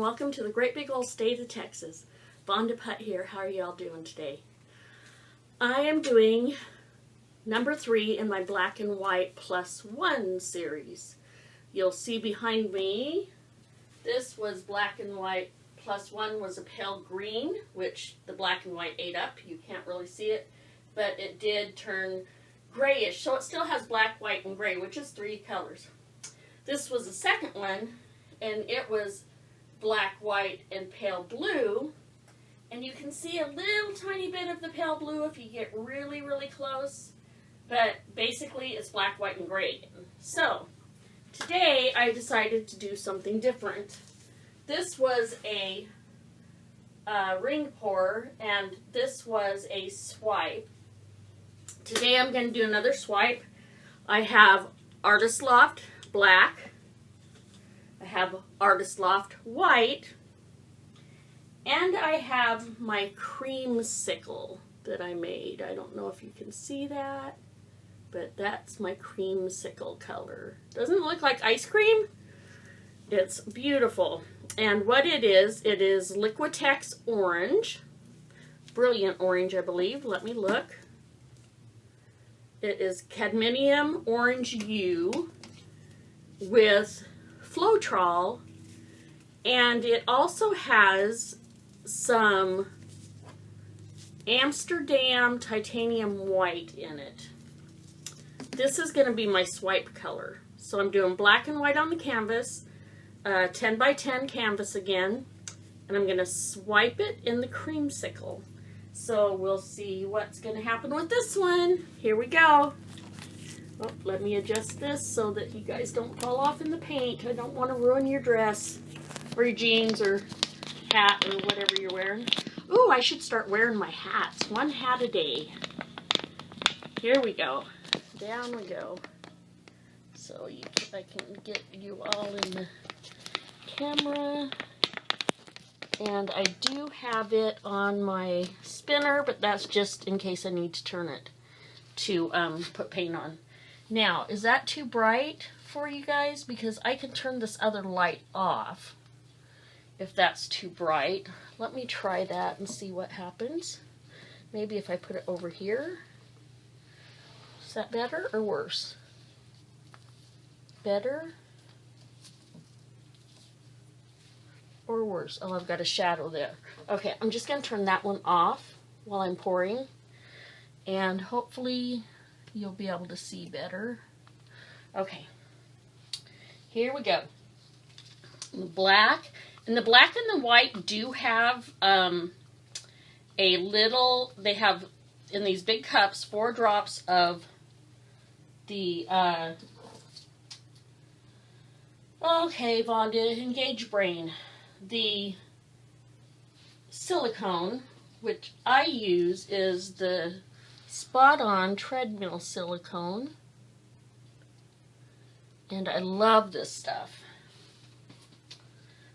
welcome to the great big old state of Texas. Vonda Putt here. How are y'all doing today? I am doing number 3 in my black and white +1 series. You'll see behind me, this was black and white +1 was a pale green, which the black and white ate up. You can't really see it, but it did turn grayish. So it still has black, white, and gray, which is 3 colors. This was the second one, and it was black, white, and pale blue. And you can see a little tiny bit of the pale blue if you get really, really close. But basically, it's black, white, and gray. So, today I decided to do something different. This was a ring pour, and this was a swipe. Today I'm going to do another swipe. I have Artist Loft black. I have Artist Loft white. And I have my creamsicle that I made. I don't know if you can see that, but that's my creamsicle color. Doesn't it look like ice cream? It's beautiful. And what it is Liquitex orange. Brilliant orange, I believe. Let me look. It is cadmium orange U with Floetrol, and it also has some Amsterdam titanium white in it. This is going to be my swipe color. So I'm doing black and white on the canvas, 10 by 10 canvas again, and I'm going to swipe it in the creamsicle. So we'll see what's going to happen with this one. Here we go. Oh, let me adjust this so that you guys don't fall off in the paint. I don't want to ruin your dress or your jeans or hat or whatever you're wearing. Ooh, I should start wearing my hats. 1 hat a day. Here we go. Down we go. So I can get you all in the camera. And I do have it on my spinner, but that's just in case I need to turn it to put paint on. Now, is that too bright for you guys? Because I can turn this other light off if that's too bright. Let me try that and see what happens. Maybe if I put it over here. Is that better or worse? Better or worse? Oh, I've got a shadow there. Okay, I'm just going to turn that one off while I'm pouring. And hopefully you'll be able to see better. Okay, here we go. The black, and the black and the white do have a little, they have in these big cups 4 drops of the, okay, Vonda, engage brain. The silicone, which I use, is the Spot On treadmill silicone, and I love this stuff.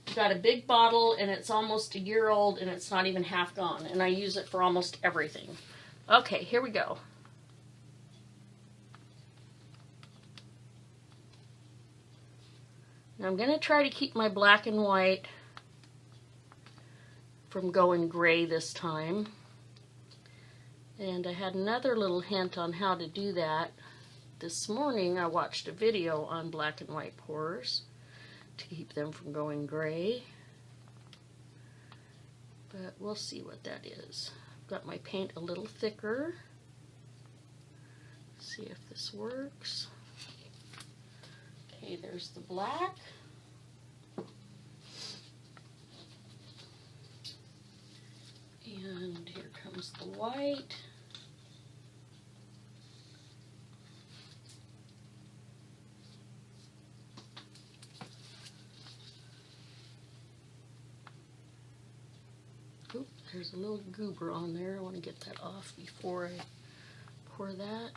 I've got a big bottle, and it's almost a year old, and it's not even half gone, and I use it for almost everything. Okay, here we go. Now I'm going to try to keep my black and white from going gray this time. And I had another little hint on how to do that. This morning I watched a video on black and white pours to keep them from going gray. But we'll see what that is. I've got my paint a little thicker. See if this works. Okay, there's the black. And here comes the white. Oop, there's a little goober on there. I want to get that off before I pour that.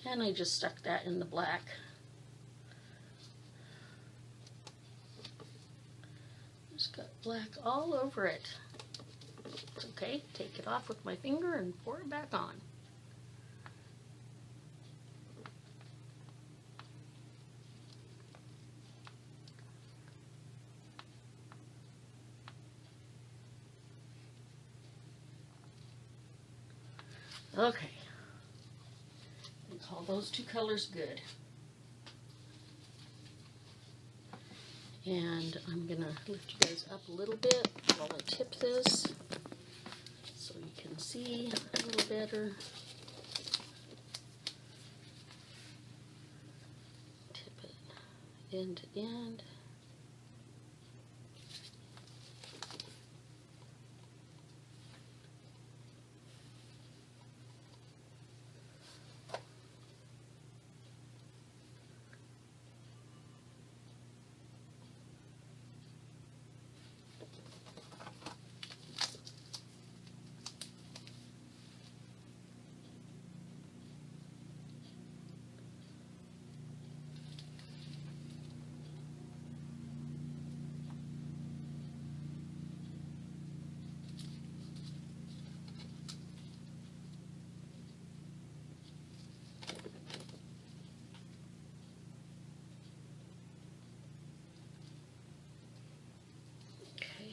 And I just stuck that in the black. Just got black all over it. It's okay, take it off with my finger and pour it back on. Okay, we call those two colors good. And I'm gonna lift you guys up a little bit while I tip this so you can see a little better. Tip it end to end.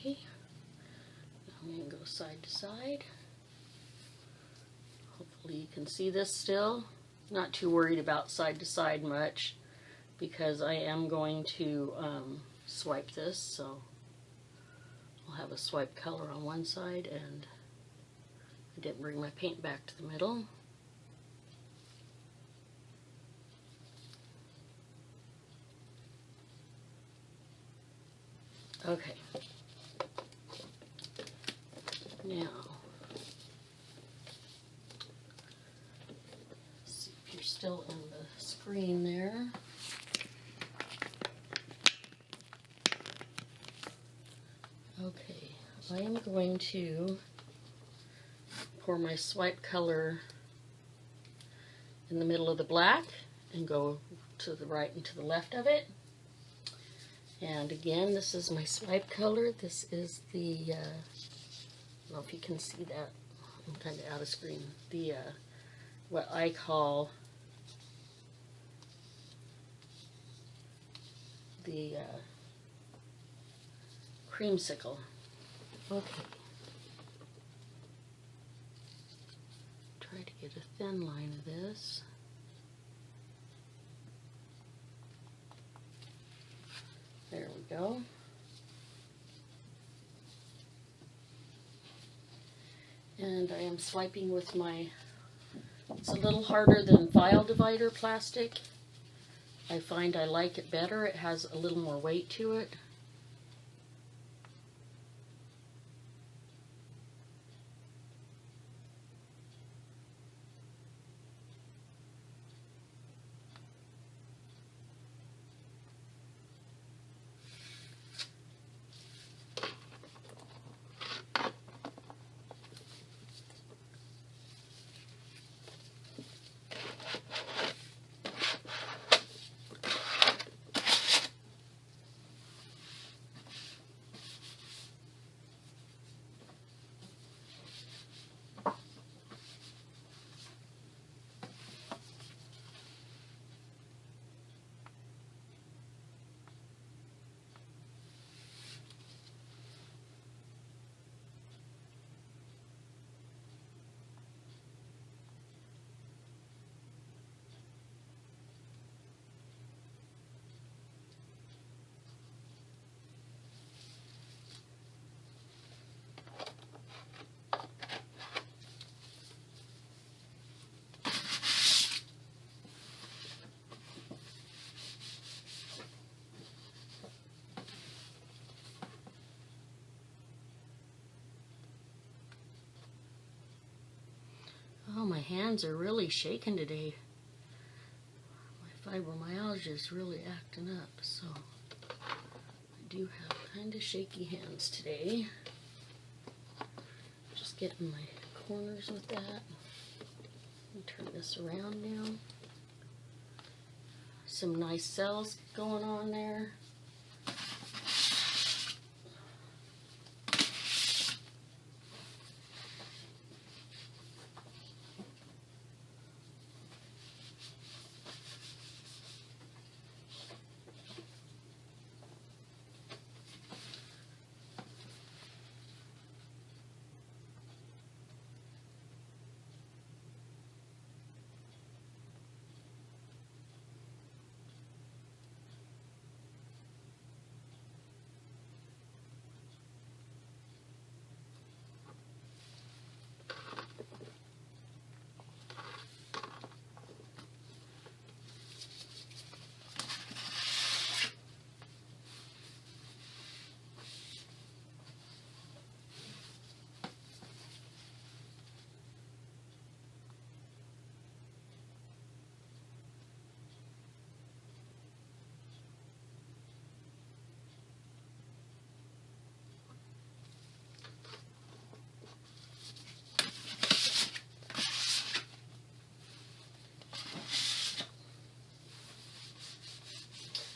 Okay, I'm going to go side to side. Hopefully you can see this still. Not too worried about side to side much because I am going to swipe this, so I'll have a swipe color on one side, and I didn't bring my paint back to the middle. Okay. Now, see if you're still in the screen there. Okay, I am going to pour my swipe color in the middle of the black and go to the right and to the left of it. And again, this is my swipe color. This is the I don't know if you can see that. I'm kind of out of screen. The what I call the creamsicle. Okay. Try to get a thin line of this. There we go. And I am swiping with my, it's a little harder than file divider plastic. I find I like it better. It has a little more weight to it. Oh, my hands are really shaking today. My fibromyalgia is really acting up, so I do have kind of shaky hands today. Just getting my corners with that. Let me turn this around now. Some nice cells going on there.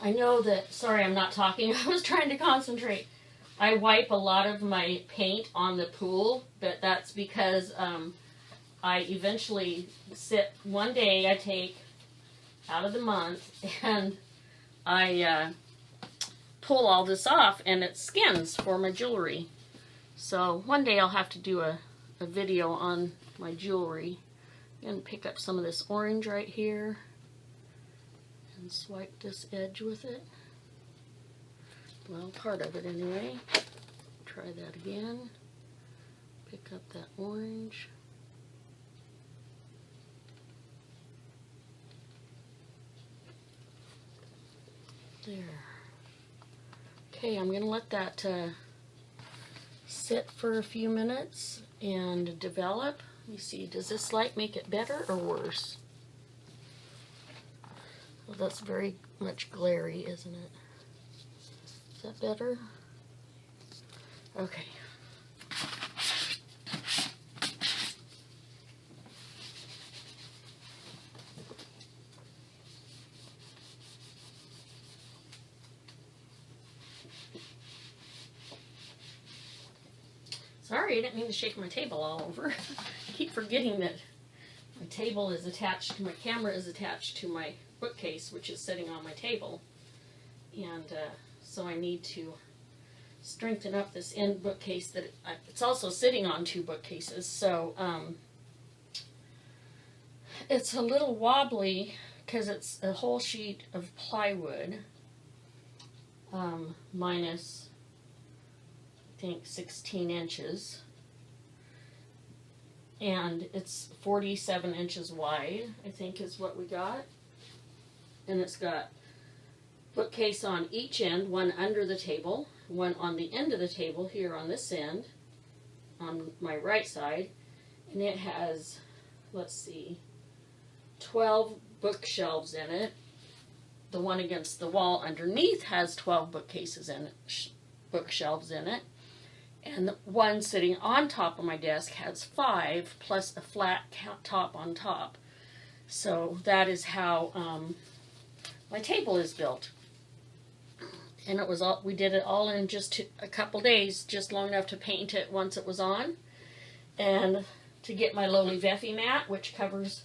I know that, sorry I'm not talking, I was trying to concentrate. I wipe a lot of my paint on the pool, but that's because I eventually one day I take out of the month and I pull all this off and it skins for my jewelry. So one day I'll have to do a video on my jewelry. And pick up some of this orange right here and swipe this edge with it. Well, part of it anyway. Try that again. Pick up that orange. There. Okay, I'm going to let that sit for a few minutes and develop. Let me see, does this light make it better or worse? Well, that's very much glary, isn't it? Is that better? Okay. Sorry, I didn't mean to shake my table all over. I keep forgetting that my table is attached, my camera is attached to my bookcase, which is sitting on my table. And so I need to strengthen up this end bookcase that it's also sitting on two bookcases. So it's a little wobbly because it's a whole sheet of plywood minus I think 16 inches, and it's 47 inches wide, I think is what we got. And it's got bookcase on each end, one under the table, one on the end of the table here on this end, on my right side, and it has, let's see, 12 bookshelves in it. The one against the wall underneath has 12 bookcases in it, bookshelves in it. And the one sitting on top of my desk has 5 plus a flat top on top. So that is how my table is built. And it was all, we did it all in just a couple days, just long enough to paint it once it was on. And to get my lowly Veffy mat, which covers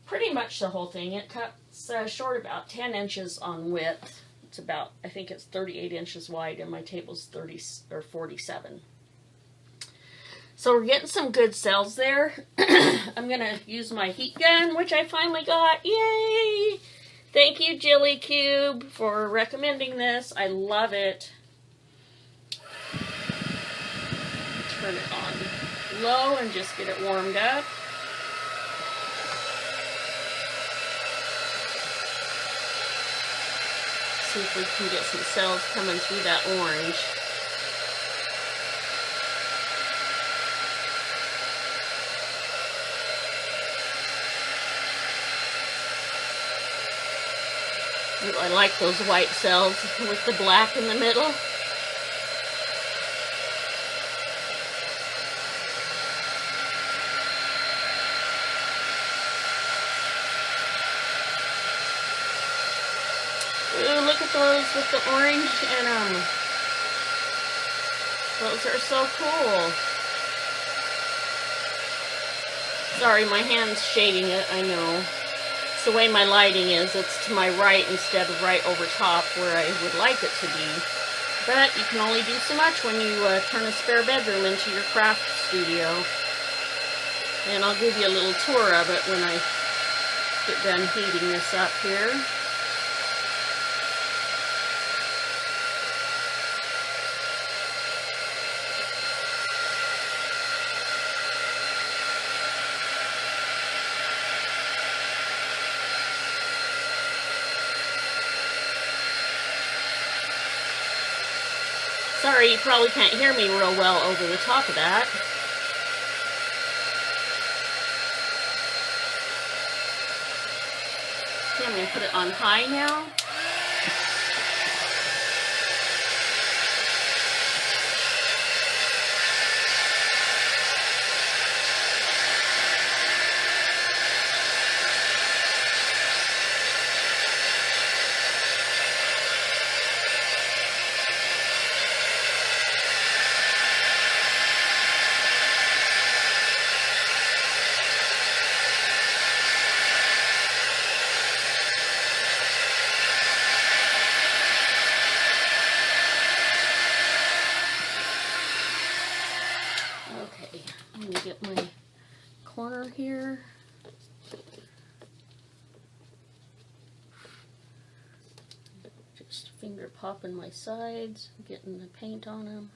pretty much the whole thing. It cuts short about 10 inches on width. It's about, I think it's 38 inches wide, and my table's 30 or 47. So we're getting some good cells there. I'm going to use my heat gun, which I finally got. Yay! Thank you, Jilly Cube, for recommending this. I love it. Turn it on low and just get it warmed up. See if we can get some cells coming through that orange. Ooh, I like those white cells with the black in the middle. Ooh, look at those with the orange in them. Those are so cool. Sorry, my hand's shading it, I know. It's the way my lighting is. It's to my right instead of right over top where I would like it to be. But you can only do so much when you turn a spare bedroom into your craft studio. And I'll give you a little tour of it when I get done heating this up here. Sorry, you probably can't hear me real well over the top of that. Okay, I'm going to put it on high now. finger popping my sides, getting the paint on them,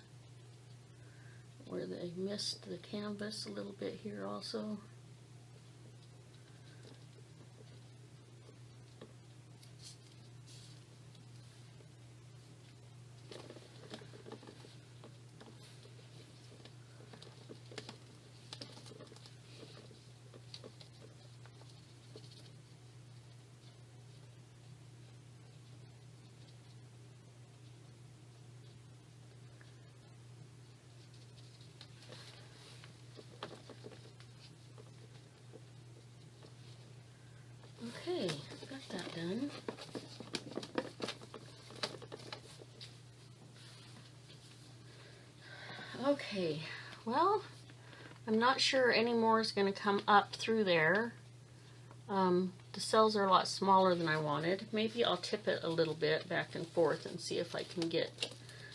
where they missed the canvas a little bit here also. Okay, got that done. Okay, well, I'm not sure any more is going to come up through there. The cells are a lot smaller than I wanted. Maybe I'll tip it a little bit back and forth and see if I can get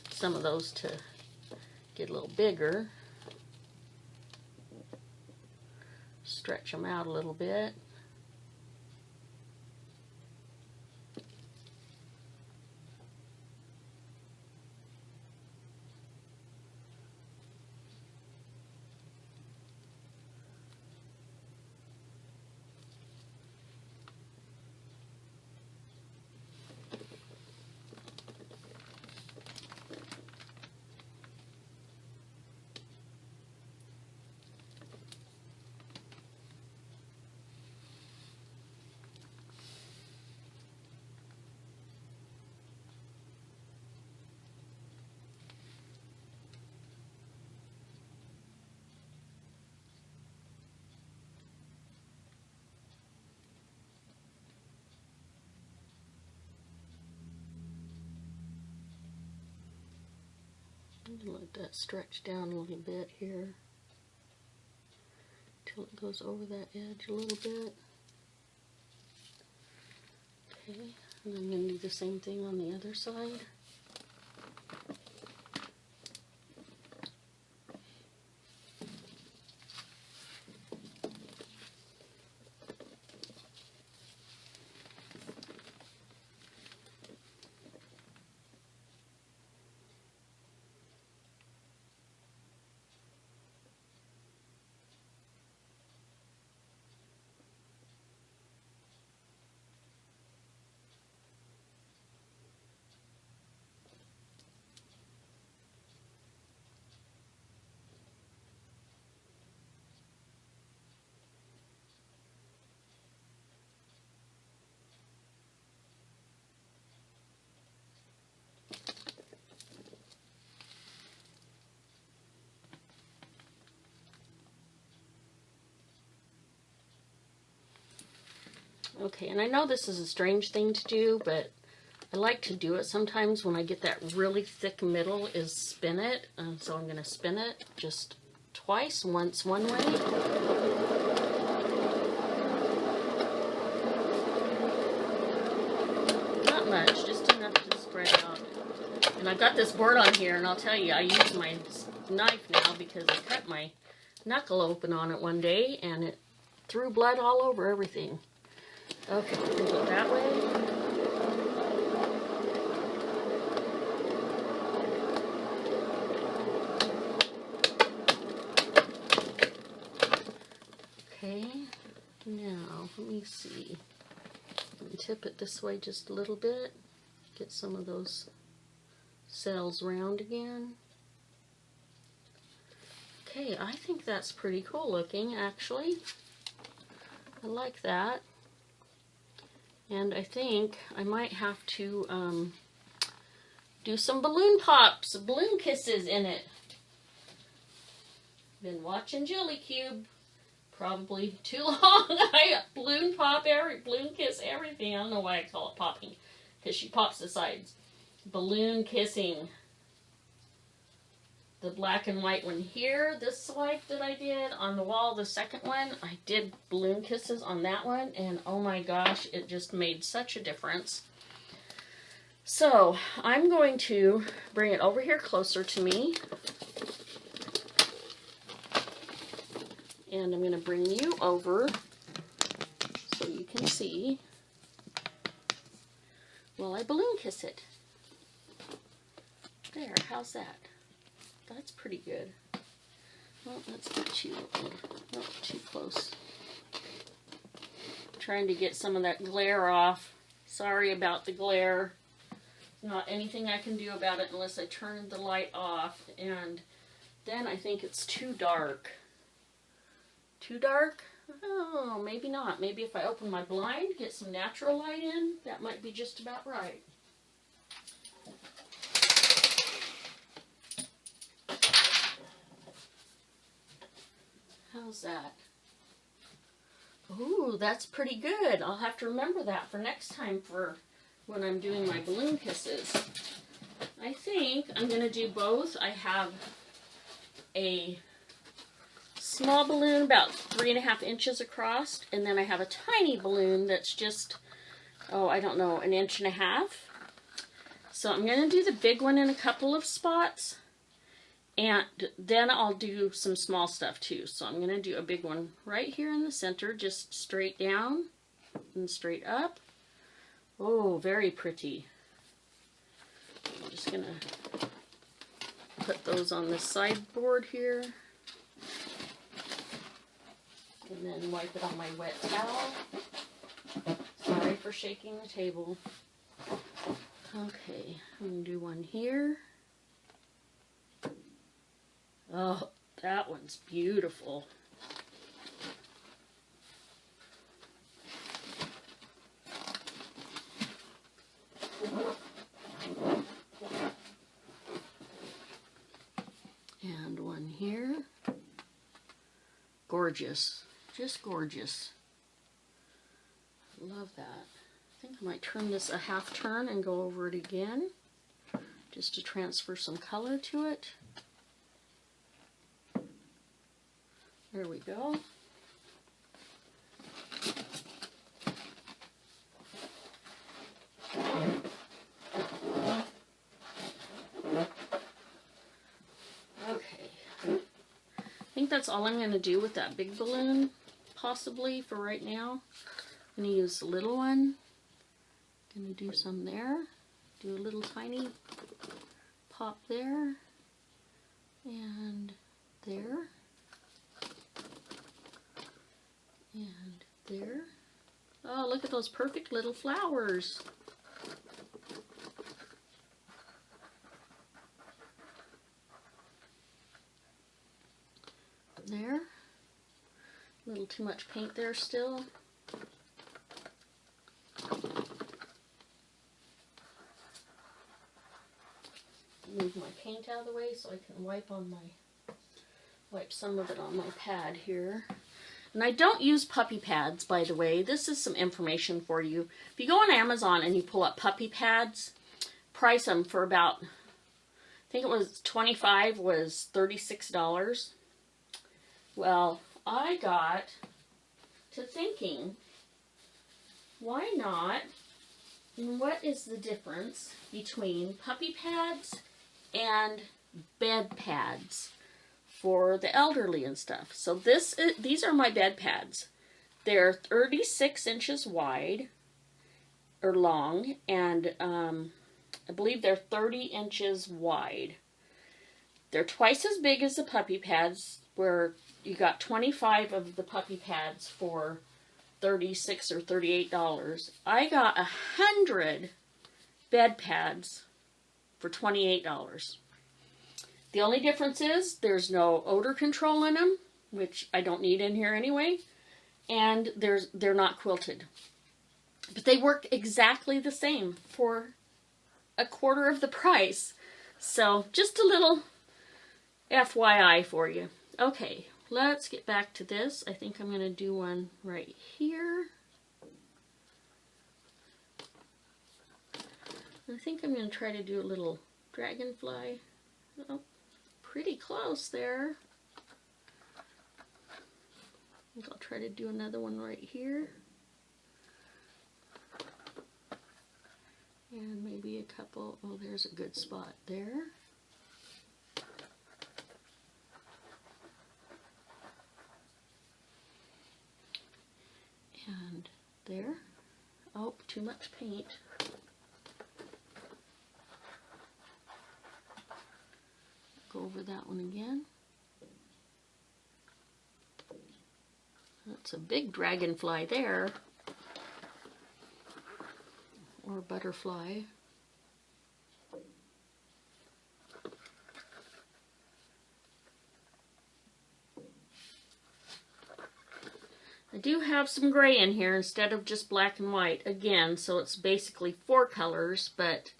some of those to get a little bigger. Stretch them out a little bit. Let that stretch down a little bit here till it goes over that edge a little bit. Okay, and I'm going to do the same thing on the other side. Okay, and I know this is a strange thing to do, but I like to do it sometimes when I get that really thick middle, is spin it. So I'm going to spin it just twice, once one way. Not much, just enough to spread out. And I've got this board on here, and I'll tell you, I use my knife now because I cut my knuckle open on it one day, and it threw blood all over everything. Okay, we're going to go that way. Okay, now let me see. Let me tip it this way just a little bit. Get some of those cells round again. Okay, I think that's pretty cool looking, actually. I like that. And I think I might have to do some balloon pops, balloon kisses in it. Been watching Jelly Cube probably too long. I balloon pop, balloon kiss everything. I don't know why I call it popping, because she pops the sides. Balloon kissing. The black and white one here, this swipe that I did on the wall, the second one, I did balloon kisses on that one, and oh my gosh, it just made such a difference. So I'm going to bring it over here closer to me, and I'm going to bring you over so you can see while I balloon kiss it. There, how's that? That's pretty good. Well, that's too close. Trying to get some of that glare off. Sorry about the glare. Not anything I can do about it unless I turn the light off, and then I think it's too dark. Too dark? Oh, maybe not. Maybe if I open my blind, get some natural light in, that might be just about right. How's that? Ooh, that's pretty good. I'll have to remember that for next time for when I'm doing my balloon kisses. I think I'm going to do both. I have a small balloon about 3.5 inches across, and then I have a tiny balloon that's just, oh, I don't know, 1.5 inches. So I'm going to do the big one in a couple of spots, and then I'll do some small stuff too. So I'm going to do a big one right here in the center, just straight down and straight up. Oh, very pretty. I'm just going to put those on the sideboard here. And then wipe it on my wet towel. Sorry for shaking the table. Okay, I'm going to do one here. Oh, that one's beautiful. And one here. Gorgeous. Just gorgeous. Love that. I think I might turn this a half turn and go over it again, just to transfer some color to it. There we go. Okay. I think that's all I'm going to do with that big balloon, possibly, for right now. I'm going to use the little one. Going to do some there. Do a little tiny pop there. And there. And there. Oh, look at those perfect little flowers. There. A little too much paint there still. Move my paint out of the way so I can wipe some of it on my pad here. And I don't use puppy pads, by the way. This is some information for you. If you go on Amazon and you pull up puppy pads, price them for about, I think it was 25, was $36. Well, I got to thinking, why not, and what is the difference between puppy pads and bed pads for the elderly and stuff? So these are my bed pads. They're 36 inches wide, or long, and I believe they're 30 inches wide. They're twice as big as the puppy pads, where you got 25 of the puppy pads for $36 or $38. I got 100 bed pads for $28. The only difference is there's no odor control in them, which I don't need in here anyway, and they're not quilted. But they work exactly the same for $1/4 of the price. So just a little FYI for you. Okay, let's get back to this. I think I'm going to do one right here. I think I'm going to try to do a little dragonfly. Oh, pretty close there. I think I'll try to do another one right here. And maybe a couple, oh, there's a good spot there. And there. Oh, too much paint. over that one again. That's a big dragonfly there, or butterfly. I do have some gray in here instead of just black and white again, so it's basically 4 colors, but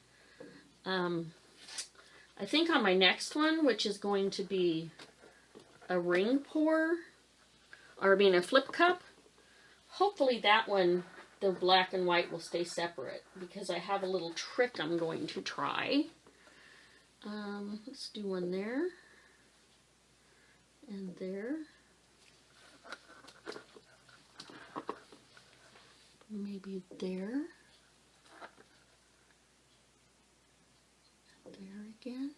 I think on my next one, which is going to be a ring pour, or I mean a flip cup, hopefully that one, the black and white will stay separate, because I have a little trick I'm going to try. Let's do one there, and there. Maybe there. There again.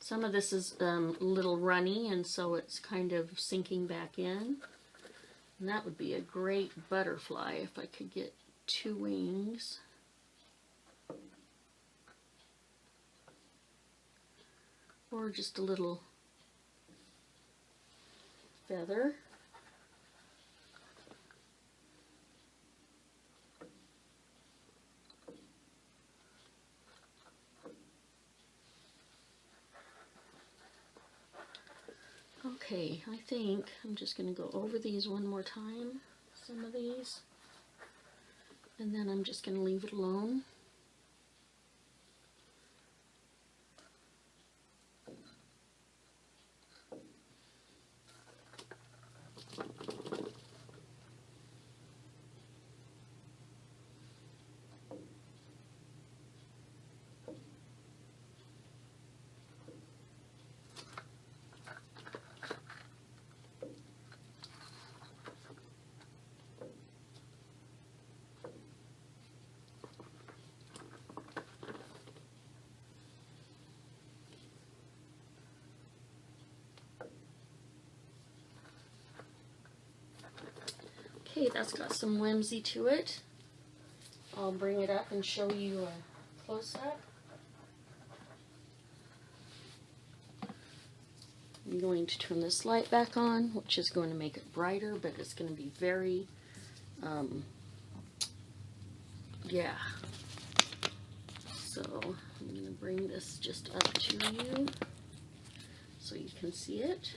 Some of this is a little runny, and so it's kind of sinking back in. And that would be a great butterfly if I could get 2 wings. Or just a little feather. Okay, I think I'm just going to go over these one more time, some of these, and then I'm just going to leave it alone. Okay, that's got some whimsy to it. I'll bring it up and show you a close-up. I'm going to turn this light back on, which is going to make it brighter, but it's going to be very, yeah. So I'm going to bring this just up to you so you can see it.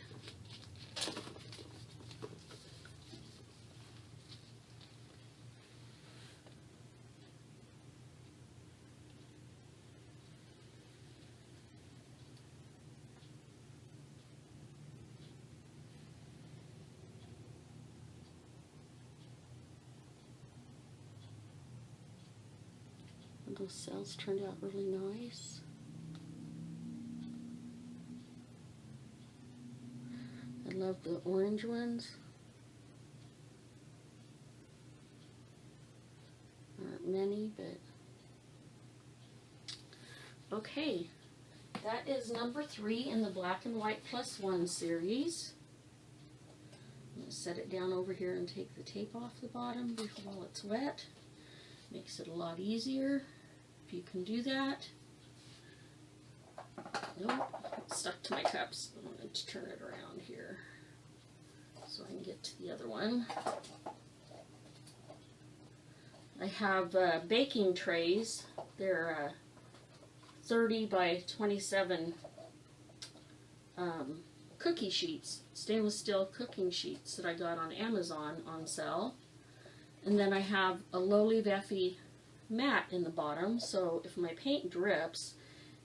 Those cells turned out really nice. I love the orange ones. There aren't many, but okay. That is number 3 in the Black and White +1 series. I'm going to set it down over here and take the tape off the bottom while it's wet. Makes it a lot easier. You can do that. Nope, it's stuck to my cups. I'm going to turn it around here so I can get to the other one. I have baking trays. They're 30 by 27 cookie sheets, stainless steel cooking sheets that I got on Amazon on sale. And then I have a Lowly Veffy mat in the bottom, so if my paint drips,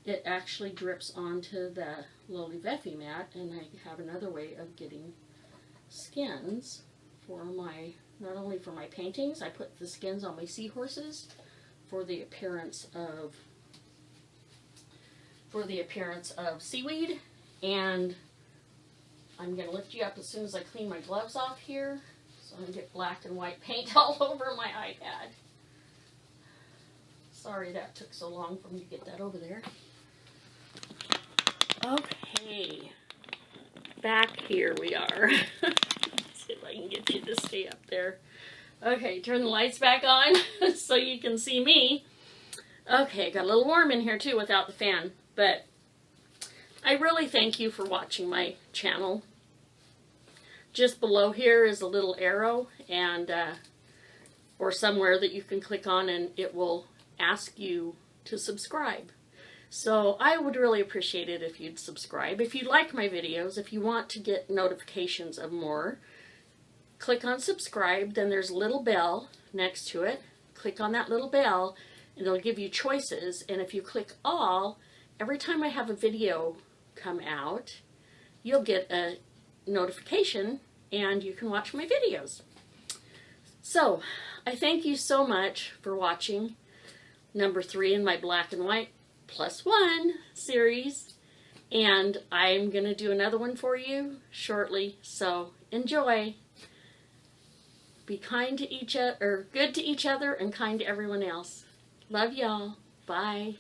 it actually drips onto the Lowly Veffy mat, and I have another way of getting skins for my, not only for my paintings, I put the skins on my seahorses for the appearance of seaweed, and I'm going to lift you up as soon as I clean my gloves off here, so I don't get black and white paint all over my iPad. Sorry that took so long for me to get that over there. Okay, back here we are. Let's see if I can get you to stay up there. Okay, turn the lights back on so you can see me. Okay, got a little warm in here too without the fan, but I really thank you for watching my channel. Just below here is a little arrow and or somewhere that you can click on and it will ask you to subscribe. So I would really appreciate it if you'd subscribe. If you like my videos, if you want to get notifications of more, click on subscribe, then there's a little bell next to it. Click on that little bell and it'll give you choices, and if you click all, every time I have a video come out, you'll get a notification and you can watch my videos. So, I thank you so much for watching number 3 in my Black and White +1 series, and I'm going to do another one for you shortly, so enjoy. Be kind to each other, or good to each other, and kind to everyone else. Love y'all. Bye.